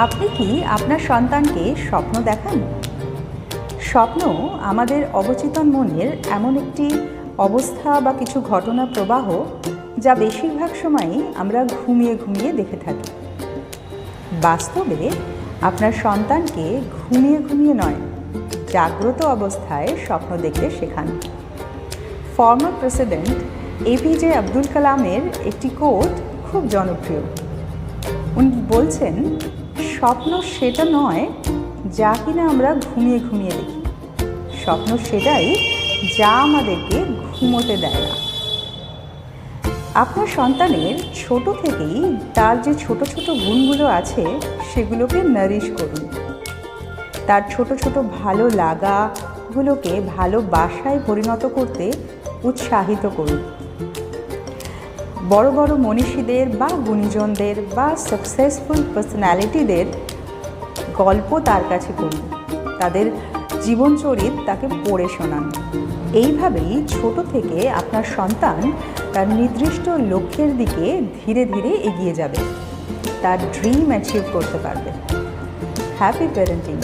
আপনি কি আপনার সন্তানকে স্বপ্ন দেখান? স্বপ্ন আমাদের অবচেতন মনের এমন একটি অবস্থা বা কিছু ঘটনা প্রবাহ যা বেশিরভাগ সময়ই আমরা ঘুমিয়ে ঘুমিয়ে দেখে থাকি। বাস্তবে আপনার সন্তানকে ঘুমিয়ে ঘুমিয়ে নয়, জাগ্রত অবস্থায় স্বপ্ন দেখতে শেখান। ফর্মার প্রেসিডেন্ট এপিজে আব্দুল কালামের একটি কোট খুব জনপ্রিয়। উনি বলছেন, স্বপ্ন সেটা নয় যা কিনা আমরা ঘুমিয়ে ঘুমিয়ে দেখি, স্বপ্ন সেটাই যা আমাদেরকে ঘুমোতে দেয় না। আপনার সন্তানের ছোট থেকেই তার যে ছোট ছোট গুণগুলো আছে সেগুলোকে নারিশ করুন। তার ছোট ছোট ভালো লাগাগুলোকে ভালোবাসায় পরিণত করতে উৎসাহিত করুন। বড় বড় মনীষীদের বা গুণীজনদের বা সাকসেসফুল পার্সোনালিটিদের গল্প তার কাছে পড়ুন, তাদের জীবনচরিত তাকে পড়ে শোনান। এইভাবেই ছোট থেকে আপনার সন্তান তার নির্দিষ্ট লক্ষ্যের দিকে ধীরে ধীরে এগিয়ে যাবে, তার ড্রিম অ্যাচিভ করতে পারবে। Happy parenting.